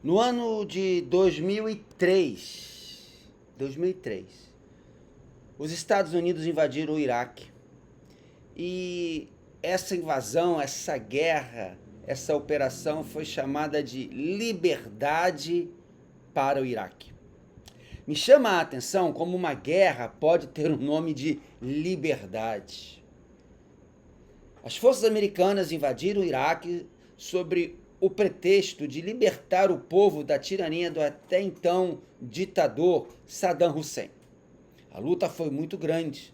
No ano de 2003, os Estados Unidos invadiram o Iraque. E essa invasão, essa guerra, essa operação foi chamada de Liberdade para o Iraque. Me chama a atenção como uma guerra pode ter o nome de liberdade. As forças americanas invadiram o Iraque sobre o pretexto de libertar o povo da tirania do até então ditador Saddam Hussein. A luta foi muito grande.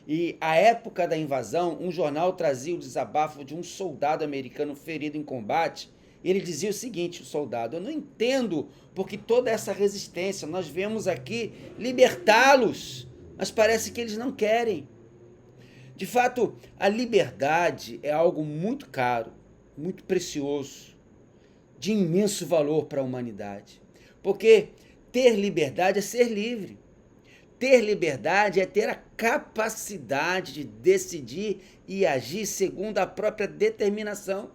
E, à época da invasão, um jornal trazia o desabafo de um soldado americano ferido em combate. Ele dizia o seguinte, o soldado: eu não entendo porque toda essa resistência, nós viemos aqui libertá-los, mas parece que eles não querem. De fato, a liberdade é algo muito caro, muito precioso, de imenso valor para a humanidade. Porque ter liberdade é ser livre. Ter liberdade é ter a capacidade de decidir e agir segundo a própria determinação.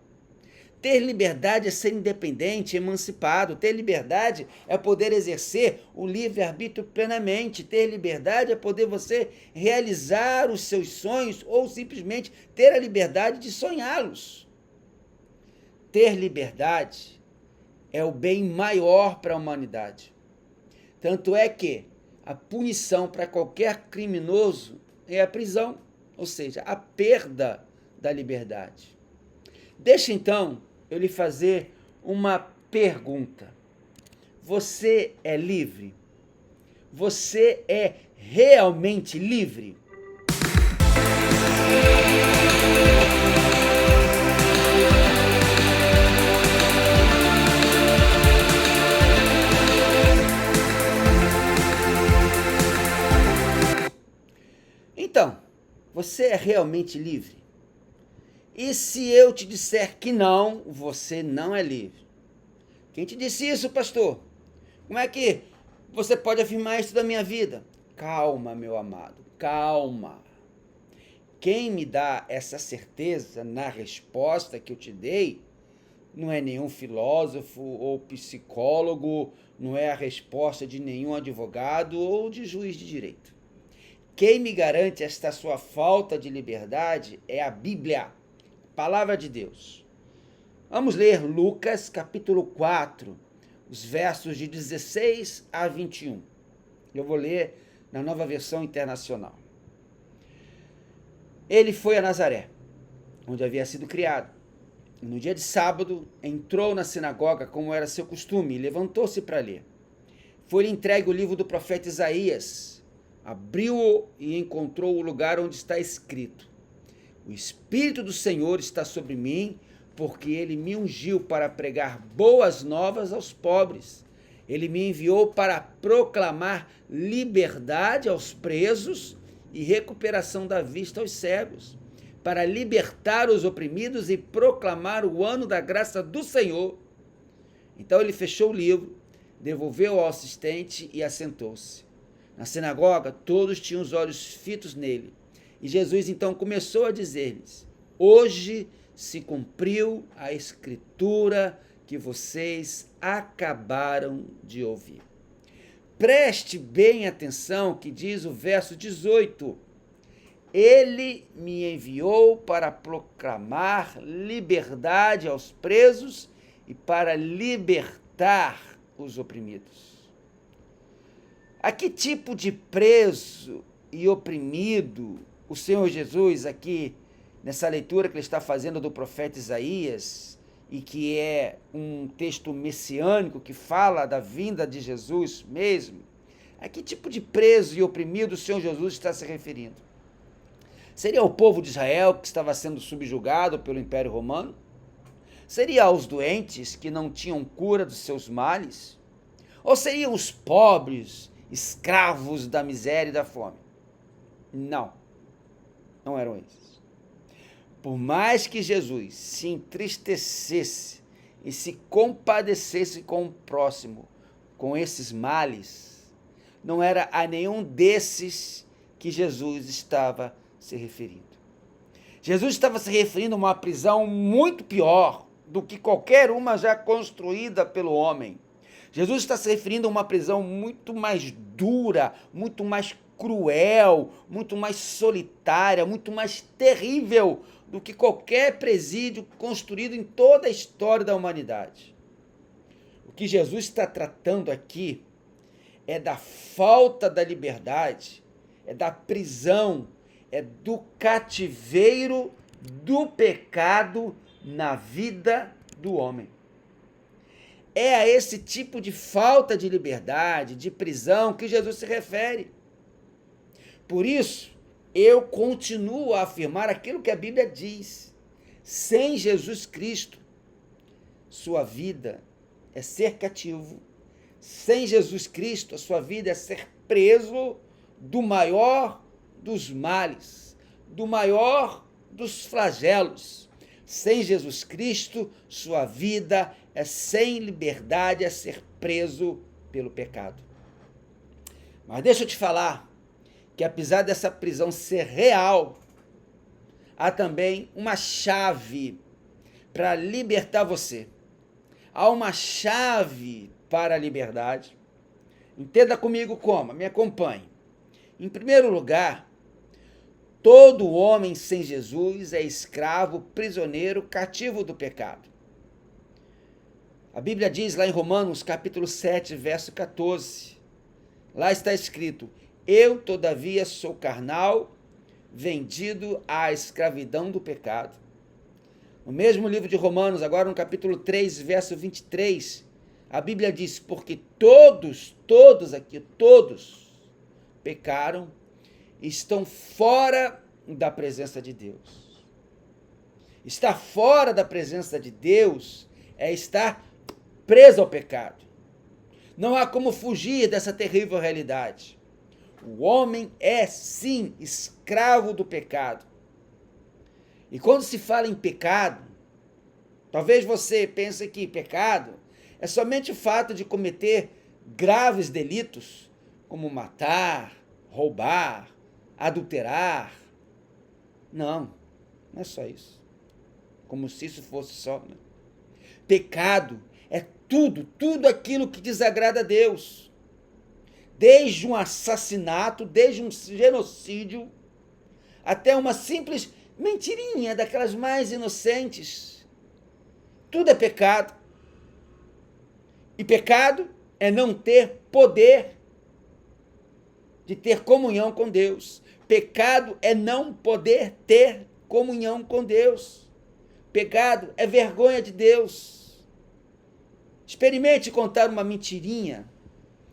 Ter liberdade é ser independente, emancipado. Ter liberdade é poder exercer o livre-arbítrio plenamente. Ter liberdade é poder você realizar os seus sonhos ou simplesmente ter a liberdade de sonhá-los. Ter liberdade é o bem maior para a humanidade. Tanto é que a punição para qualquer criminoso é a prisão, ou seja, a perda da liberdade. Deixa então eu lhe fazer uma pergunta. Você é livre? Você é realmente livre? Então, você é realmente livre? E se eu te disser que não, você não é livre? Quem te disse isso, pastor? Como é que você pode afirmar isso da minha vida? Calma, meu amado, calma. Quem me dá essa certeza na resposta que eu te dei não é nenhum filósofo ou psicólogo, não é a resposta de nenhum advogado ou de juiz de direito. Quem me garante esta sua falta de liberdade é a Bíblia, a palavra de Deus. Vamos ler Lucas capítulo 4, os versos de 16 a 21. Eu vou ler na Nova Versão Internacional. Ele foi a Nazaré, onde havia sido criado. No dia de sábado, entrou na sinagoga como era seu costume e levantou-se para ler. Foi-lhe entregue o livro do profeta Isaías. Abriu-o e encontrou o lugar onde está escrito: o Espírito do Senhor está sobre mim, porque ele me ungiu para pregar boas novas aos pobres. Ele me enviou para proclamar liberdade aos presos e recuperação da vista aos cegos, para libertar os oprimidos e proclamar o ano da graça do Senhor. Então ele fechou o livro, devolveu ao assistente e assentou-se. Na sinagoga, todos tinham os olhos fitos nele. E Jesus então começou a dizer-lhes: hoje se cumpriu a escritura que vocês acabaram de ouvir. Preste bem atenção que diz o verso 18. Ele me enviou para proclamar liberdade aos presos e para libertar os oprimidos. A que tipo de preso e oprimido o Senhor Jesus, aqui nessa leitura que ele está fazendo do profeta Isaías, e que é um texto messiânico que fala da vinda de Jesus mesmo, a que tipo de preso e oprimido o Senhor Jesus está se referindo? Seria o povo de Israel que estava sendo subjugado pelo Império Romano? Seria aos doentes que não tinham cura dos seus males? Ou seriam os pobres, escravos da miséria e da fome? Não, não eram esses. Por mais que Jesus se entristecesse e se compadecesse com o próximo, com esses males, não era a nenhum desses que Jesus estava se referindo. Jesus estava se referindo a uma prisão muito pior, do que qualquer uma já construída pelo homem. Jesus está se referindo a uma prisão muito mais dura, muito mais cruel, muito mais solitária, muito mais terrível do que qualquer presídio construído em toda a história da humanidade. O que Jesus está tratando aqui é da falta da liberdade, é da prisão, é do cativeiro do pecado na vida do homem. É a esse tipo de falta de liberdade, de prisão, que Jesus se refere. Por isso, eu continuo a afirmar aquilo que a Bíblia diz. Sem Jesus Cristo, sua vida é ser cativo. Sem Jesus Cristo, a sua vida é ser preso do maior dos males, do maior dos flagelos. Sem Jesus Cristo, sua vida é sem liberdade, é ser preso pelo pecado. Mas deixa eu te falar que apesar dessa prisão ser real, há também uma chave para libertar você. Há uma chave para a liberdade. Entenda comigo como, me acompanhe. Em primeiro lugar, todo homem sem Jesus é escravo, prisioneiro, cativo do pecado. A Bíblia diz lá em Romanos, capítulo 7, verso 14. Lá está escrito: eu, todavia, sou carnal, vendido à escravidão do pecado. No mesmo livro de Romanos, agora no capítulo 3, verso 23, a Bíblia diz: porque todos pecaram e estão fora da presença de Deus. Estar fora da presença de Deus é estar preso ao pecado. Não há como fugir dessa terrível realidade. O homem é, sim, escravo do pecado. E quando se fala em pecado, talvez você pense que pecado é somente o fato de cometer graves delitos, como matar, roubar, adulterar. Não, não é só isso. Como se isso fosse só, né? Pecado é tudo aquilo que desagrada a Deus. Desde um assassinato, desde um genocídio, até uma simples mentirinha daquelas mais inocentes. Tudo é pecado. E pecado é não ter poder de ter comunhão com Deus. Pecado é não poder ter comunhão com Deus. Pecado é vergonha de Deus. Experimente contar uma mentirinha,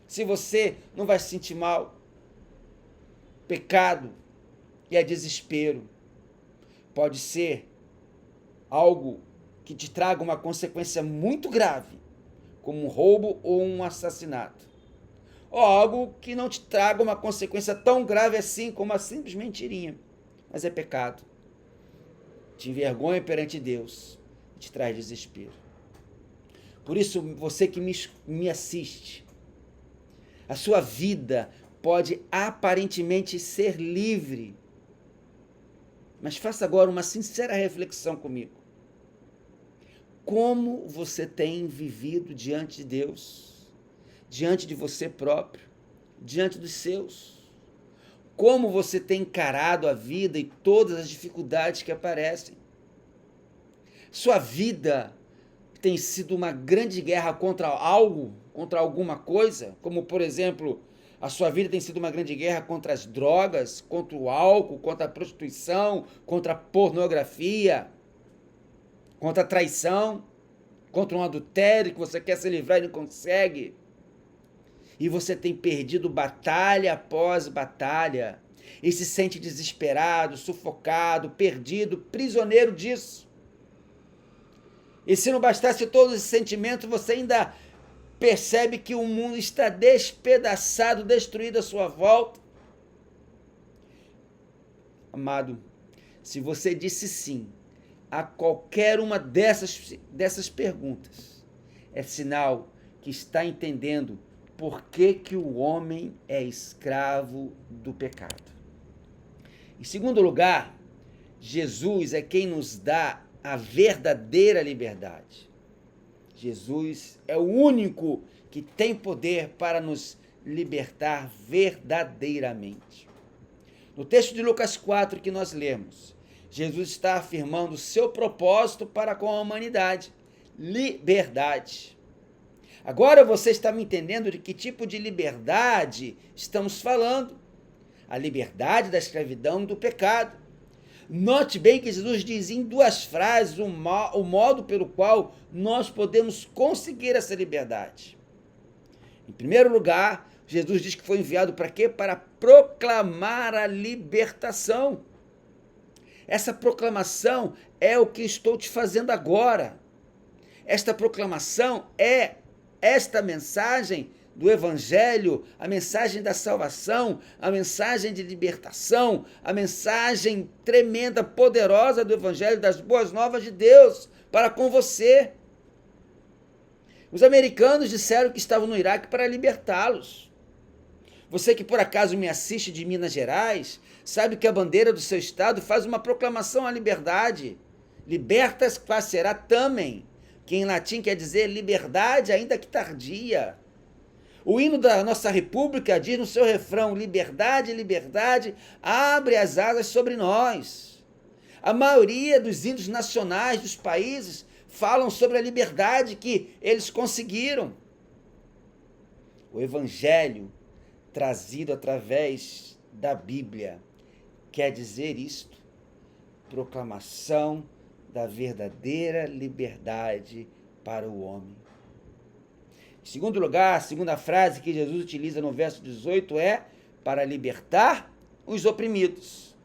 se você não vai se sentir mal. Pecado é desespero. Pode ser algo que te traga uma consequência muito grave, como um roubo ou um assassinato. Ou algo que não te traga uma consequência tão grave assim, como uma simples mentirinha. Mas é pecado. Te envergonha perante Deus e te traz desespero. Por isso, você que me assiste, a sua vida pode aparentemente ser livre. Mas faça agora uma sincera reflexão comigo. Como você tem vivido diante de Deus, diante de você próprio, diante dos seus? Como você tem encarado a vida e todas as dificuldades que aparecem? Sua vida tem sido uma grande guerra contra algo, contra alguma coisa, como, por exemplo, a sua vida tem sido uma grande guerra contra as drogas, contra o álcool, contra a prostituição, contra a pornografia, contra a traição, contra um adultério que você quer se livrar e não consegue. E você tem perdido batalha após batalha e se sente desesperado, sufocado, perdido, prisioneiro disso. E se não bastasse todos esses sentimentos, você ainda percebe que o mundo está despedaçado, destruído à sua volta. Amado, se você disse sim a qualquer uma dessas perguntas, é sinal que está entendendo por que o homem é escravo do pecado. Em segundo lugar, Jesus é quem nos dá a verdadeira liberdade. Jesus é o único que tem poder para nos libertar verdadeiramente. No texto de Lucas 4 que nós lemos, Jesus está afirmando o seu propósito para com a humanidade: liberdade. Agora você está me entendendo de que tipo de liberdade estamos falando? A liberdade da escravidão e do pecado. Note bem que Jesus diz em duas frases o modo pelo qual nós podemos conseguir essa liberdade. Em primeiro lugar, Jesus diz que foi enviado para quê? Para proclamar a libertação. Essa proclamação é o que estou te fazendo agora. Esta proclamação é esta mensagem do Evangelho, a mensagem da salvação, a mensagem de libertação, a mensagem tremenda, poderosa do Evangelho, das boas novas de Deus para com você. Os americanos disseram que estavam no Iraque para libertá-los. Você que por acaso me assiste de Minas Gerais, sabe que a bandeira do seu estado faz uma proclamação à liberdade. Libertas quaesera tamen, que em latim quer dizer liberdade ainda que tardia. O hino da nossa república diz no seu refrão: liberdade, liberdade, abre as asas sobre nós. A maioria dos hinos nacionais dos países falam sobre a liberdade que eles conseguiram. O Evangelho, trazido através da Bíblia, quer dizer isto: proclamação da verdadeira liberdade para o homem. Em segundo lugar, a segunda frase que Jesus utiliza no verso 18 é para libertar os oprimidos.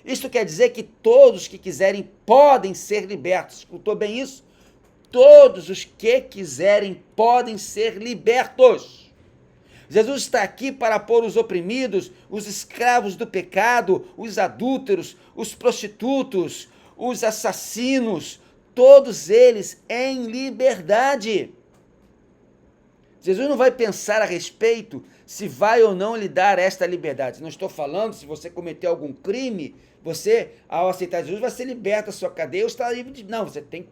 Isto quer dizer que todos que quiserem podem ser libertos. Escutou bem isso? Todos os que quiserem podem ser libertos. Jesus está aqui para pôr os oprimidos, os escravos do pecado, os adúlteros, os prostitutos, os assassinos, todos eles em liberdade. Jesus não vai pensar a respeito se vai ou não lhe dar esta liberdade. Não estou falando se você cometeu algum crime, você, ao aceitar Jesus, vai ser liberto da sua cadeia ou está livre de... Não, você tem que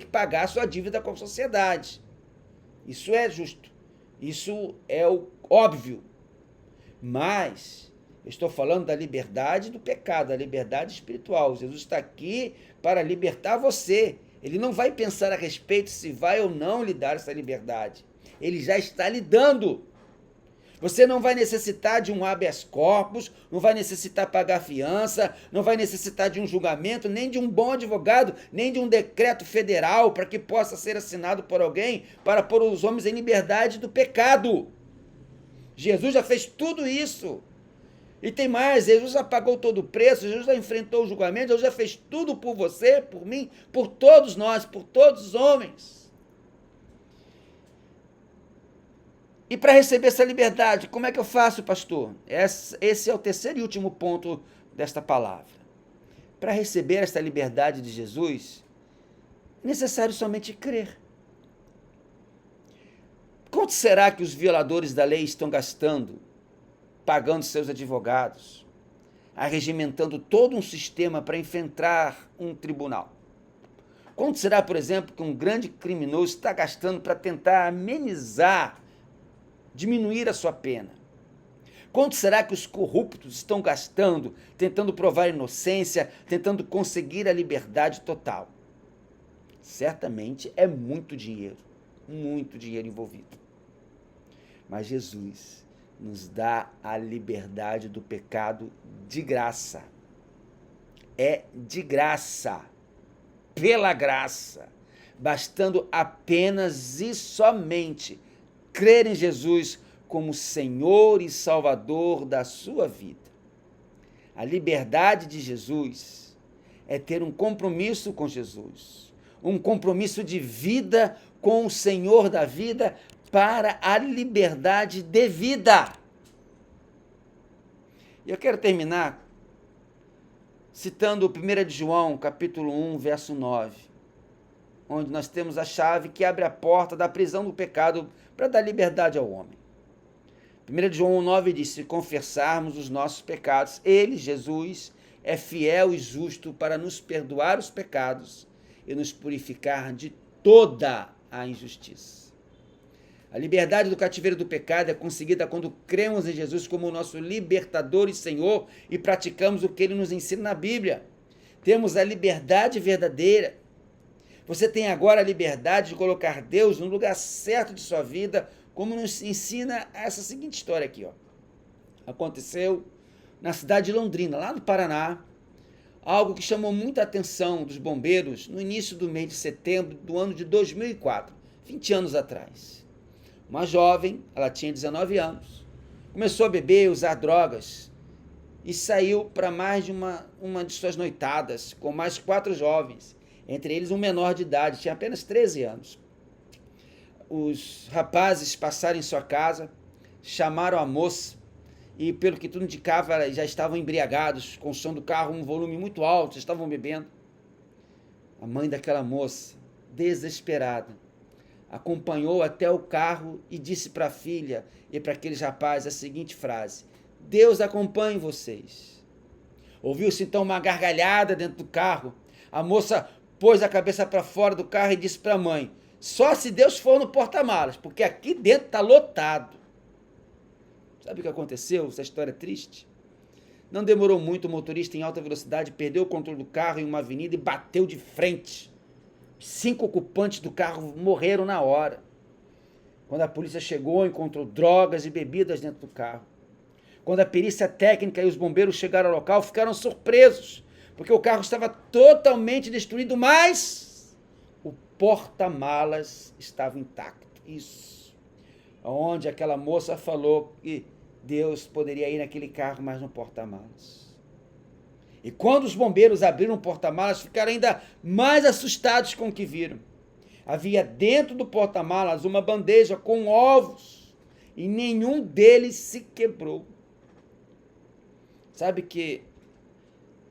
pagar a sua dívida com a sociedade. Isso é justo. Isso é o óbvio. Mas eu estou falando da liberdade do pecado, da liberdade espiritual. Jesus está aqui para libertar você. Ele não vai pensar a respeito se vai ou não lhe dar essa liberdade. Ele já está lhe dando. Você não vai necessitar de um habeas corpus, não vai necessitar pagar fiança, não vai necessitar de um julgamento, nem de um bom advogado, nem de um decreto federal para que possa ser assinado por alguém para pôr os homens em liberdade do pecado. Jesus já fez tudo isso. E tem mais, Jesus já pagou todo o preço, Jesus já enfrentou o julgamento, Jesus já fez tudo por você, por mim, por todos nós, por todos os homens. E para receber essa liberdade, como é que eu faço, pastor? Esse é o terceiro e último ponto desta palavra. Para receber esta liberdade de Jesus, é necessário somente crer. Quanto será que os violadores da lei estão gastando pagando seus advogados, arregimentando todo um sistema para enfrentar um tribunal? Quanto será, por exemplo, que um grande criminoso está gastando para tentar amenizar, diminuir a sua pena? Quanto será que os corruptos estão gastando, tentando provar inocência, tentando conseguir a liberdade total? Certamente é muito dinheiro envolvido. Mas Jesus nos dá a liberdade do pecado de graça. É de graça, pela graça, bastando apenas e somente crer em Jesus como Senhor e Salvador da sua vida. A liberdade de Jesus é ter um compromisso com Jesus, um compromisso de vida com o Senhor da vida, para a liberdade de vida. E eu quero terminar citando 1 de João, capítulo 1, verso 9, onde nós temos a chave que abre a porta da prisão do pecado para dar liberdade ao homem. 1 de João 1, 9 diz: se confessarmos os nossos pecados, ele, Jesus, é fiel e justo para nos perdoar os pecados e nos purificar de toda a injustiça. A liberdade do cativeiro do pecado é conseguida quando cremos em Jesus como nosso libertador e Senhor e praticamos o que ele nos ensina na Bíblia. Temos a liberdade verdadeira. Você tem agora a liberdade de colocar Deus no lugar certo de sua vida, como nos ensina essa seguinte história aqui, ó. Aconteceu na cidade de Londrina, lá no Paraná, algo que chamou muita atenção dos bombeiros no início do mês de setembro do ano de 2004, 20 anos atrás. Uma jovem, ela tinha 19 anos, começou a beber, usar drogas e saiu para mais de uma de suas noitadas com mais 4 jovens, entre eles um menor de idade, tinha apenas 13 anos. Os rapazes passaram em sua casa, chamaram a moça e, pelo que tudo indicava, já estavam embriagados, com o som do carro um volume muito alto, estavam bebendo. A mãe daquela moça, desesperada, acompanhou até o carro e disse para a filha e para aqueles rapazes a seguinte frase: Deus acompanhe vocês. Ouviu-se então uma gargalhada dentro do carro. A moça pôs a cabeça para fora do carro e disse para a mãe: só se Deus for no porta-malas, porque aqui dentro está lotado. Sabe o que aconteceu? Essa história é triste. Não demorou muito, o motorista em alta velocidade perdeu o controle do carro em uma avenida e bateu de frente. 5 ocupantes do carro morreram na hora. Quando a polícia chegou, encontrou drogas e bebidas dentro do carro. Quando a perícia técnica e os bombeiros chegaram ao local, ficaram surpresos, porque o carro estava totalmente destruído, mas o porta-malas estava intacto. Isso. Onde aquela moça falou que Deus poderia ir naquele carro, mas no porta-malas. E quando os bombeiros abriram o porta-malas, ficaram ainda mais assustados com o que viram. Havia dentro do porta-malas uma bandeja com ovos e nenhum deles se quebrou. Sabe que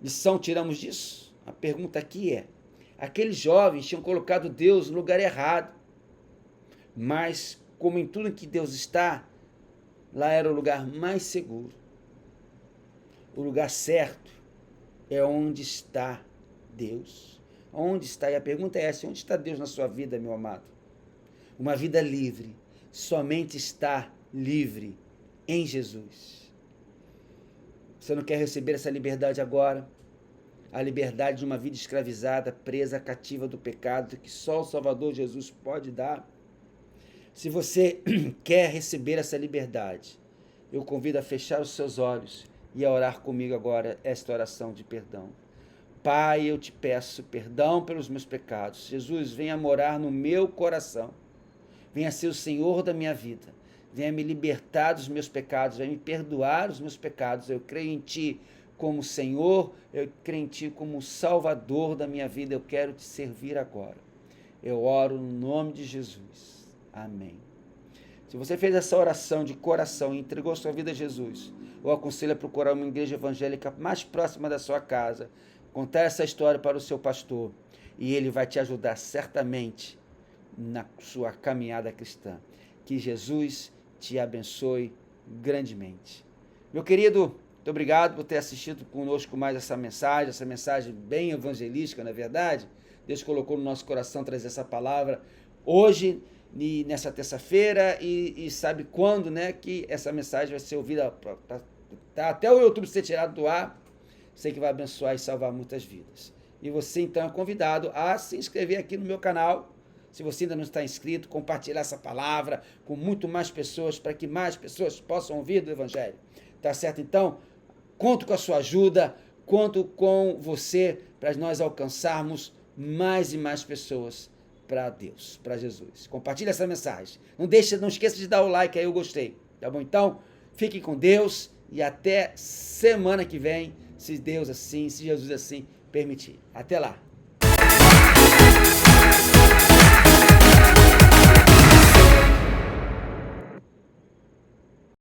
lição tiramos disso? A pergunta aqui é: aqueles jovens tinham colocado Deus no lugar errado, mas como em tudo em que Deus está, lá era o lugar mais seguro. O lugar certo é onde está Deus. Onde está? E a pergunta é essa: onde está Deus na sua vida, meu amado? Uma vida livre somente está livre em Jesus. Você não quer receber essa liberdade agora? A liberdade de uma vida escravizada, presa, cativa do pecado, que só o Salvador Jesus pode dar. Se você quer receber essa liberdade, eu convido a fechar os seus olhos e a orar comigo agora esta oração de perdão. Pai, eu te peço perdão pelos meus pecados. Jesus, venha morar no meu coração. Venha ser o Senhor da minha vida. Venha me libertar dos meus pecados. Venha me perdoar os meus pecados. Eu creio em Ti como Senhor. Eu creio em Ti como Salvador da minha vida. Eu quero Te servir agora. Eu oro no nome de Jesus. Amém. Se você fez essa oração de coração e entregou sua vida a Jesus, eu aconselho a procurar uma igreja evangélica mais próxima da sua casa, contar essa história para o seu pastor e ele vai te ajudar certamente na sua caminhada cristã. Que Jesus te abençoe grandemente. Meu querido, muito obrigado por ter assistido conosco mais essa mensagem bem evangelística, não é verdade? Deus colocou no nosso coração trazer essa palavra hoje, nessa terça-feira, e sabe quando, né, que essa mensagem vai ser ouvida, até o YouTube ser tirado do ar. Sei que vai abençoar e salvar muitas vidas. E você então é convidado a se inscrever aqui no meu canal. Se você ainda não está inscrito, compartilhar essa palavra com muito mais pessoas, para que mais pessoas possam ouvir do Evangelho. Tá certo? Então, conto com a sua ajuda, conto com você para nós alcançarmos mais e mais pessoas para Deus, para Jesus. Compartilhe essa mensagem. Não esqueça de dar o like aí, eu gostei. Tá bom? Então, fiquem com Deus e até semana que vem, se Deus assim, se Jesus assim permitir. Até lá.